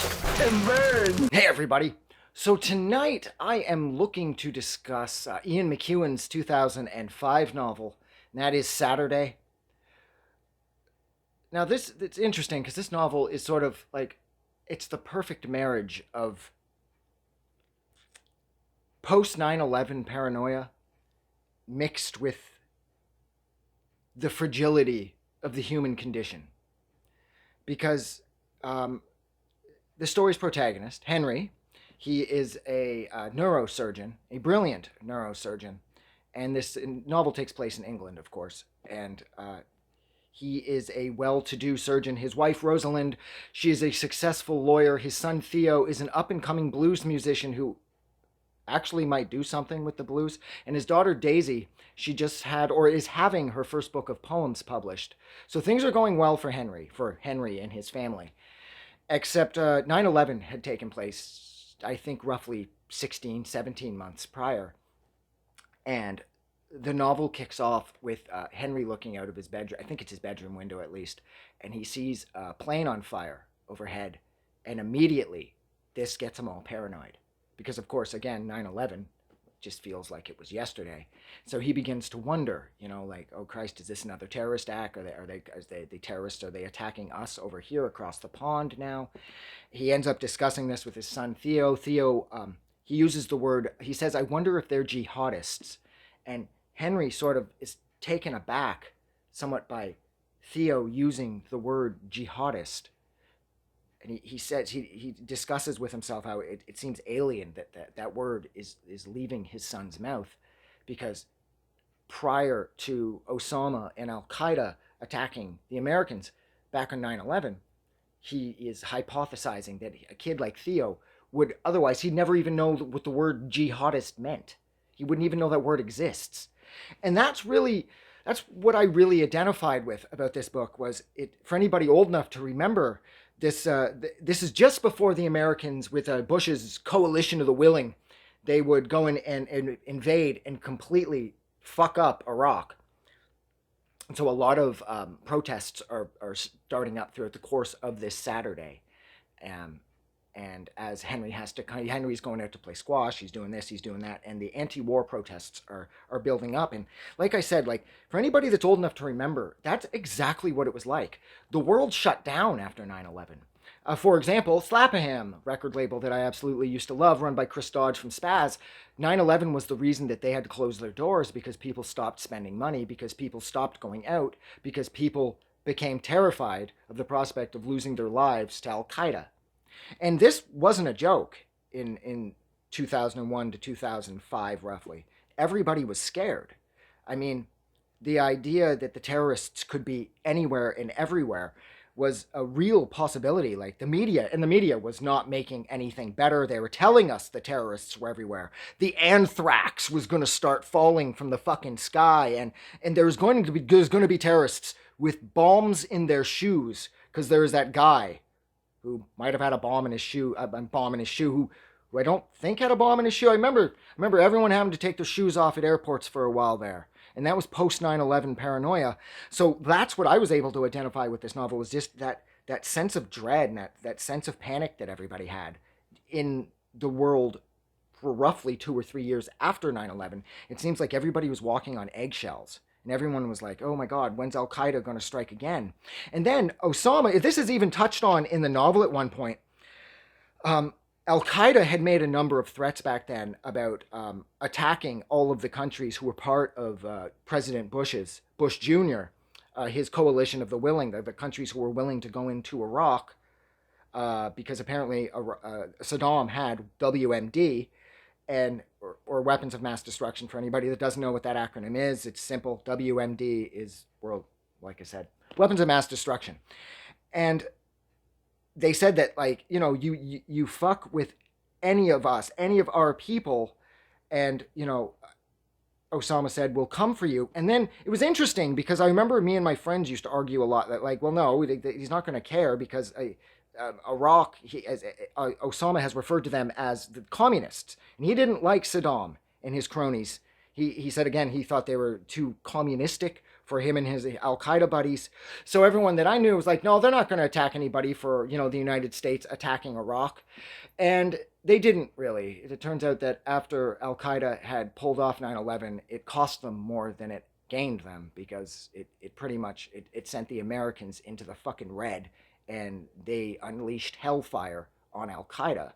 and burn. Hey everybody! So tonight I am looking to discuss Ian McEwan's 2005 novel, and that is Saturday. Now it's interesting because this novel is sort of like, it's the perfect marriage of post 9/11 paranoia mixed with the fragility of the human condition. Because the story's protagonist, Henry, he is a neurosurgeon, a brilliant neurosurgeon, and this novel takes place in England, of course. And he is a well-to-do surgeon. His wife, Rosalind, she is a successful lawyer. His son, Theo, is an up-and-coming blues musician who actually might do something with the blues. And his daughter, Daisy, she just had, or is having, her first book of poems published. So things are going well for Henry and his family. Except 9/11 had taken place, I think, roughly 16, 17 months prior. And the novel kicks off with Henry looking out of his bedroom. I think it's his bedroom window, at least. And he sees a plane on fire overhead. And immediately, this gets him all paranoid. Because, of course, again, 9/11 just feels like it was yesterday. So he begins to wonder, like, oh Christ, is this another terrorist act? Are they terrorists? Are they attacking us over here across the pond now? He ends up discussing this with his son Theo. He uses the word, he says, I wonder if they're jihadists. And Henry sort of is taken aback somewhat by Theo using the word jihadist. And he says, he discusses with himself how it seems alien that word is leaving his son's mouth, because prior to Osama and Al-Qaeda attacking the Americans back on 9/11, he is hypothesizing that a kid like Theo would otherwise, he'd never even know what the word jihadist meant. He wouldn't even know that word exists. And that's what I really identified with about this book. Was it, for anybody old enough to remember, this is just before the Americans, with Bush's coalition of the willing, they would go in and invade and completely fuck up Iraq. And so a lot of protests are starting up throughout the course of this Saturday. And as Henry's going out to play squash, he's doing this, he's doing that, and the anti-war protests are building up. And like I said, like, for anybody that's old enough to remember, that's exactly what it was like. The world shut down after 9/11. For example, Slapaham, record label that I absolutely used to love, run by Chris Dodge from Spaz. 9/11 was the reason that they had to close their doors, because people stopped spending money, because people stopped going out, because people became terrified of the prospect of losing their lives to Al-Qaeda. And this wasn't a joke in 2001 to 2005, roughly. Everybody was scared. I mean, the idea that the terrorists could be anywhere and everywhere was a real possibility. Like, the media was not making anything better. They were telling us the terrorists were everywhere. The anthrax was going to start falling from the fucking sky, and there's going to be terrorists with bombs in their shoes, because there's that guy who might have had a bomb in his shoe, who I don't think had a bomb in his shoe. I remember everyone having to take their shoes off at airports for a while there. And that was post 9/11 paranoia. So that's what I was able to identify with this novel, was just that sense of dread and that sense of panic that everybody had in the world for roughly 2 or 3 years after 9/11. It seems like everybody was walking on eggshells. And everyone was like, oh my God, when's Al-Qaeda going to strike again? And then Osama, this is even touched on in the novel at one point. Al-Qaeda had made a number of threats back then about attacking all of the countries who were part of President Bush Jr., his coalition of the willing, the countries who were willing to go into Iraq, because apparently Saddam had WMD, or weapons of mass destruction. For anybody that doesn't know what that acronym is, it's simple. WMD is world, like I said, weapons of mass destruction. And they said that, like, you fuck with any of us, any of our people, and Osama said, we'll come for you. And then it was interesting, because I remember me and my friends used to argue a lot that, like, well, no, he's not going to care, because Iraq, Osama has referred to them as the communists, and he didn't like Saddam and his cronies. He said, again, he thought they were too communistic for him and his Al-Qaeda buddies. So everyone that I knew was like, no, they're not going to attack anybody for, the United States attacking Iraq. And they didn't really. It turns out that after Al-Qaeda had pulled off 9/11, it cost them more than it gained them, because it pretty much it sent the Americans into the fucking red, and they unleashed hellfire on Al-Qaeda.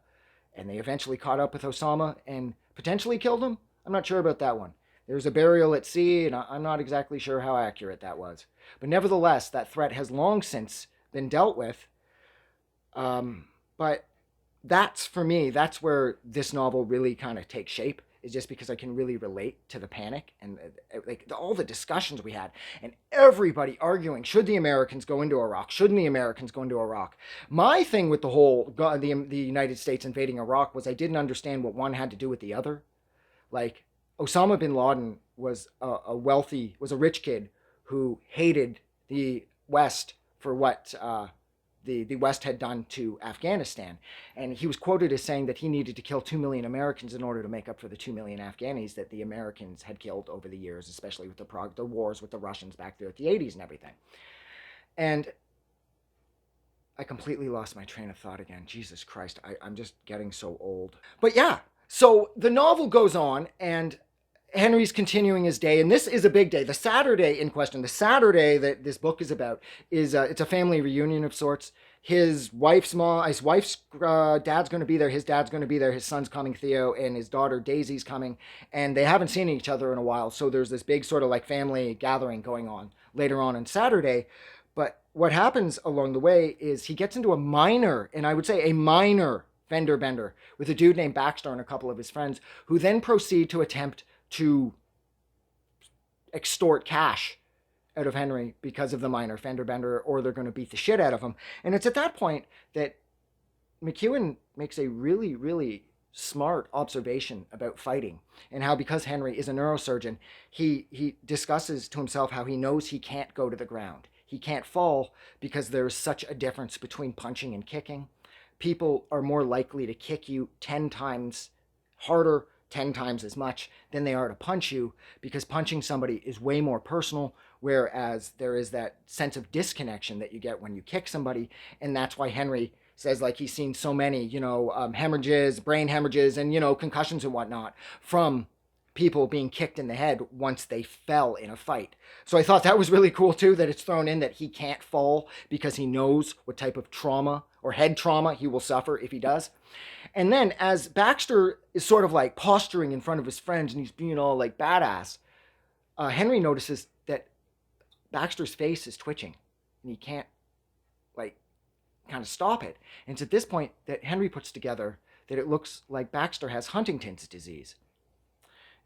And they eventually caught up with Osama and potentially killed him. I'm not sure about that one. There's a burial at sea, and I'm not exactly sure how accurate that was. But nevertheless, that threat has long since been dealt with. But that's, for me, that's where this novel really kind of takes shape, is just because I can really relate to the panic and like all the discussions we had, and everybody arguing, should the Americans go into Iraq? Shouldn't the Americans go into Iraq? My thing with the whole the United States invading Iraq was I didn't understand what one had to do with the other. Like, Osama bin Laden was was a rich kid who hated the West for what the West had done to Afghanistan. And he was quoted as saying that he needed to kill 2 million Americans in order to make up for the 2 million Afghanis that the Americans had killed over the years, especially with the wars with the Russians back there at the 80s and everything. And I completely lost my train of thought again. Jesus Christ, I'm just getting so old. But yeah, so the novel goes on, and Henry's continuing his day, and this is a big day. The Saturday in question, the Saturday that this book is about, is it's a family reunion of sorts. His wife's dad's going to be there. His dad's going to be there. His son's coming, Theo, and his daughter Daisy's coming, and they haven't seen each other in a while. So there's this big sort of like family gathering going on later on Saturday. But what happens along the way is he gets into a minor, and I would say a minor fender bender with a dude named Baxter and a couple of his friends, who then proceed to attempt to extort cash out of Henry because of the minor fender bender, or they're going to beat the shit out of him. And it's at that point that McEwan makes a really, really smart observation about fighting, and how, because Henry is a neurosurgeon, he discusses to himself how he knows he can't go to the ground. He can't fall because there's such a difference between punching and kicking. People are more likely to kick you 10 times harder, 10 times as much than they are to punch you, because punching somebody is way more personal, whereas there is that sense of disconnection that you get when you kick somebody. And that's why Henry says, like, he's seen so many, hemorrhages, brain hemorrhages, and, concussions and whatnot from people being kicked in the head once they fell in a fight. So I thought that was really cool too, that it's thrown in that he can't fall because he knows what type of trauma or head trauma he will suffer if he does. And then as Baxter is sort of like posturing in front of his friends and he's being all like badass, Henry notices that Baxter's face is twitching and he can't like kind of stop it. And it's at this point that Henry puts together that it looks like Baxter has Huntington's disease.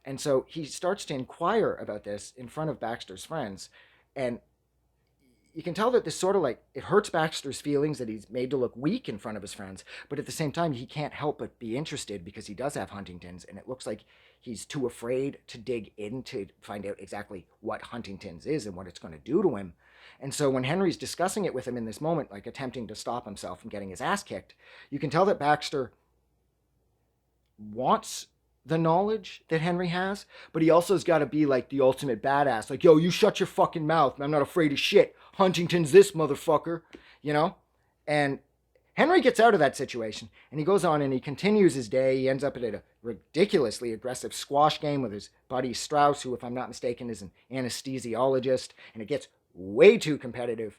And so he starts to inquire about this in front of Baxter's friends. And you can tell that this sort of like, it hurts Baxter's feelings that he's made to look weak in front of his friends. But at the same time, he can't help but be interested because he does have Huntington's. And it looks like he's too afraid to dig in to find out exactly what Huntington's is and what it's going to do to him. And so when Henry's discussing it with him in this moment, like attempting to stop himself from getting his ass kicked, you can tell that Baxter wants the knowledge that Henry has, but he also has got to be like the ultimate badass. Like, yo, you shut your fucking mouth. I'm not afraid of shit. Huntington's this motherfucker, And Henry gets out of that situation, and he goes on and he continues his day. He ends up at a ridiculously aggressive squash game with his buddy Strauss, who, if I'm not mistaken, is an anesthesiologist, and it gets way too competitive.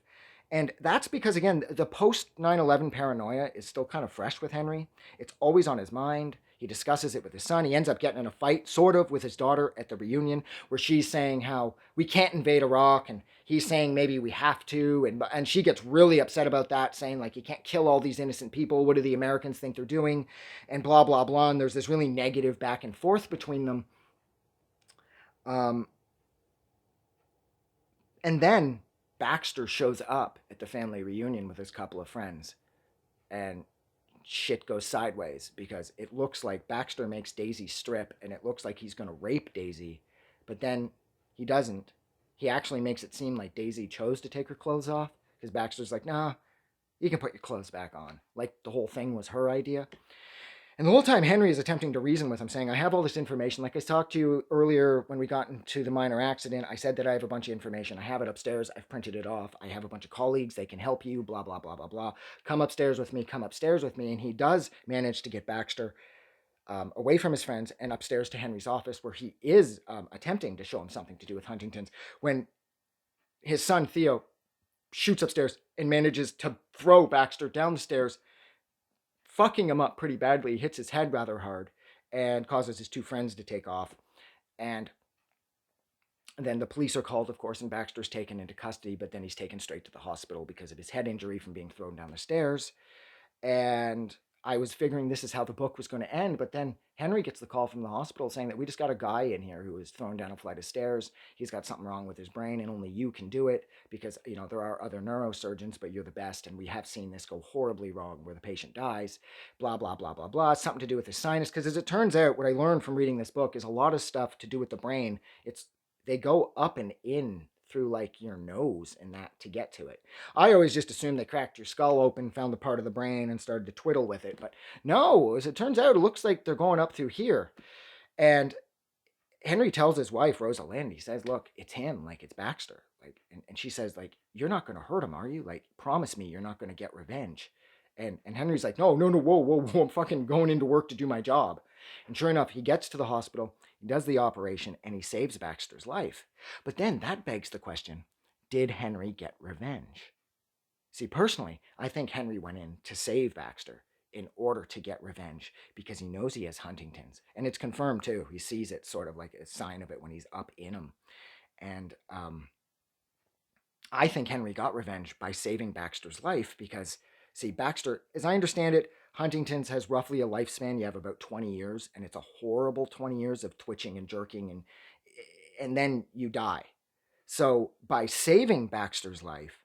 And that's because, again, the post 9/11 paranoia is still kind of fresh with Henry. It's always on his mind. He discusses it with his son. He ends up getting in a fight, sort of, with his daughter at the reunion, where she's saying how we can't invade Iraq, and he's saying maybe we have to, and she gets really upset about that, saying, like, you can't kill all these innocent people. What do the Americans think they're doing? And blah, blah, blah. And there's this really negative back and forth between them. And then Baxter shows up at the family reunion with his couple of friends, and shit goes sideways, because it looks like Baxter makes Daisy strip, and it looks like he's going to rape Daisy, but then he doesn't. He actually makes it seem like Daisy chose to take her clothes off, because Baxter's like, nah, you can put your clothes back on. Like the whole thing was her idea. And the whole time Henry is attempting to reason with him, saying, I have all this information. Like I talked to you earlier when we got into the minor accident, I said that I have a bunch of information. I have it upstairs. I've printed it off. I have a bunch of colleagues. They can help you, blah, blah, blah, blah, blah. Come upstairs with me. Come upstairs with me. And he does manage to get Baxter away from his friends and upstairs to Henry's office, where he is attempting to show him something to do with Huntington's, when his son, Theo, shoots upstairs and manages to throw Baxter down the stairs, fucking him up pretty badly. He hits his head rather hard and causes his two friends to take off. And then the police are called, of course, and Baxter's taken into custody, but then he's taken straight to the hospital because of his head injury from being thrown down the stairs. And I was figuring this is how the book was going to end, but then Henry gets the call from the hospital saying that we just got a guy in here who was thrown down a flight of stairs. He's got something wrong with his brain, and only you can do it because, you know, there are other neurosurgeons, but you're the best, and we have seen this go horribly wrong where the patient dies, blah, blah, blah, blah, blah. Something to do with his sinus, because as it turns out, what I learned from reading this book is a lot of stuff to do with the brain. They go up and in through like your nose and that to get to it. I always just assumed they cracked your skull open, found the part of the brain, and started to twiddle with it. But no, as it turns out, it looks like they're going up through here. And Henry tells his wife, Rosalind, he says, look, it's him, like it's Baxter. Like, and she says, like, you're not going to hurt him, are you? Like, promise me you're not going to get revenge. And Henry's like, no, whoa, I'm fucking going into work to do my job. And sure enough, he gets to the hospital, he does the operation, and he saves Baxter's life. But then that begs the question, did Henry get revenge? See, personally, I think Henry went in to save Baxter in order to get revenge because he knows he has Huntington's. And it's confirmed too. He sees it sort of like a sign of it when he's up in him. And I think Henry got revenge by saving Baxter's life because, see, Baxter, as I understand it, Huntington's has roughly a lifespan. You have about 20 years, and it's a horrible 20 years of twitching and jerking, and then you die. So by saving Baxter's life,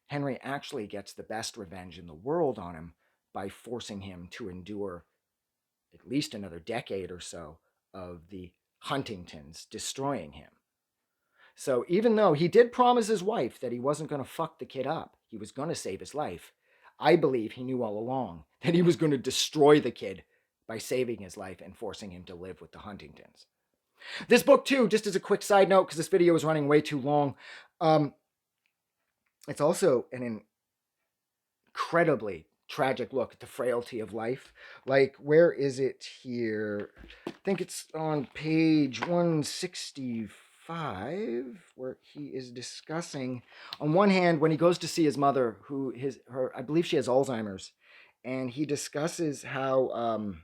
Henry actually gets the best revenge in the world on him by forcing him to endure at least another decade or so of the Huntingtons destroying him. So even though he did promise his wife that he wasn't going to fuck the kid up, he was going to save his life, I believe he knew all along that he was going to destroy the kid by saving his life and forcing him to live with the Huntingtons. This book, too, just as a quick side note, because this video is running way too long, it's also an incredibly tragic look at the frailty of life. Like, where is it here? I think it's on page 165, where he is discussing, on one hand, when he goes to see his mother, I believe she has Alzheimer's, and he discusses how,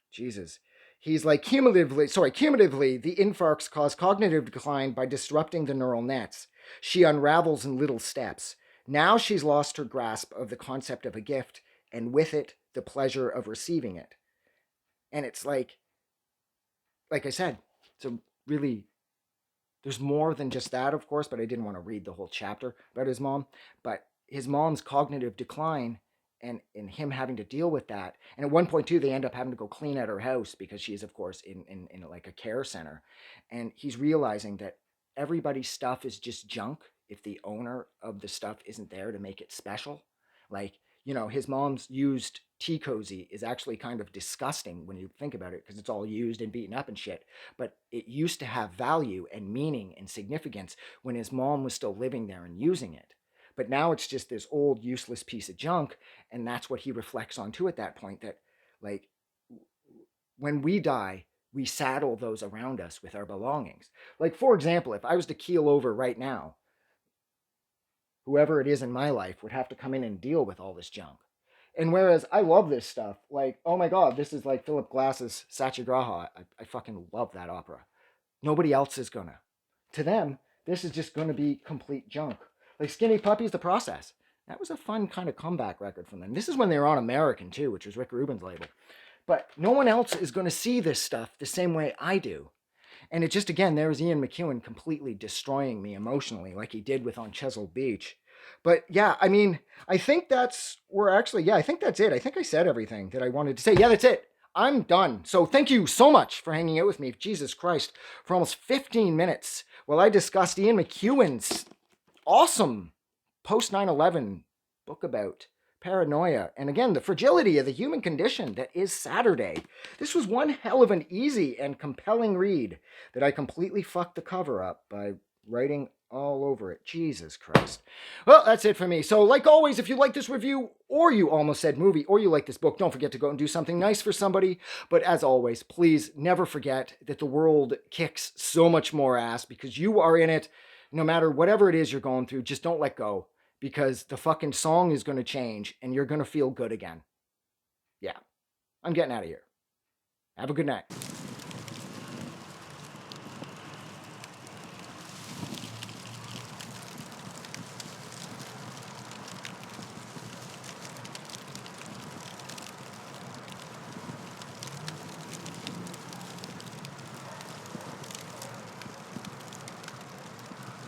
he's like, cumulatively, the infarcts cause cognitive decline by disrupting the neural nets. She unravels in little steps. Now she's lost her grasp of the concept of a gift, and with it, the pleasure of receiving it. And it's like I said, so really, there's more than just that, of course, but I didn't want to read the whole chapter about his mom. But his mom's cognitive decline and him having to deal with that. And at one point, too, they end up having to go clean out her house because she's, of course, in like a care center. And he's realizing that everybody's stuff is just junk if the owner of the stuff isn't there to make it special. Like, you know, his mom's used tea cozy is actually kind of disgusting when you think about it because it's all used and beaten up and shit. But it used to have value and meaning and significance when his mom was still living there and using it. But now it's just this old, useless piece of junk, and that's what he reflects on too at that point, that, like, when we die, we saddle those around us with our belongings. Like, for example, if I was to keel over right now, whoever it is in my life would have to come in and deal with all this junk. And whereas I love this stuff, like, oh my God, this is like Philip Glass's Satyagraha. I fucking love that opera. Nobody else is gonna. To them, this is just gonna be complete junk. Like Skinny Puppy's The Process. That was a fun kind of comeback record from them. This is when they were on American too, which was Rick Rubin's label. But no one else is going to see this stuff the same way I do. And it just, again, there's Ian McEwan completely destroying me emotionally like he did with On Chesil Beach. But yeah, I mean, I think that's I think that's it. I think I said everything that I wanted to say. Yeah, that's it. I'm done. So thank you so much for hanging out with me, Jesus Christ, for almost 15 minutes while I discussed Ian McEwan's awesome post 9/11 book about Paranoia, and again, the fragility of the human condition that is Saturday. This was one hell of an easy and compelling read that I completely fucked the cover up by writing all over it. Jesus Christ. Well, that's it for me. So, like always, if you like this review, or you almost said movie, or you like this book, don't forget to go and do something nice for somebody. But as always, please never forget that the world kicks so much more ass because you are in it. No matter whatever it is you're going through, just don't let go. Because the fucking song is going to change and you're going to feel good again. Yeah, I'm getting out of here. Have a good night.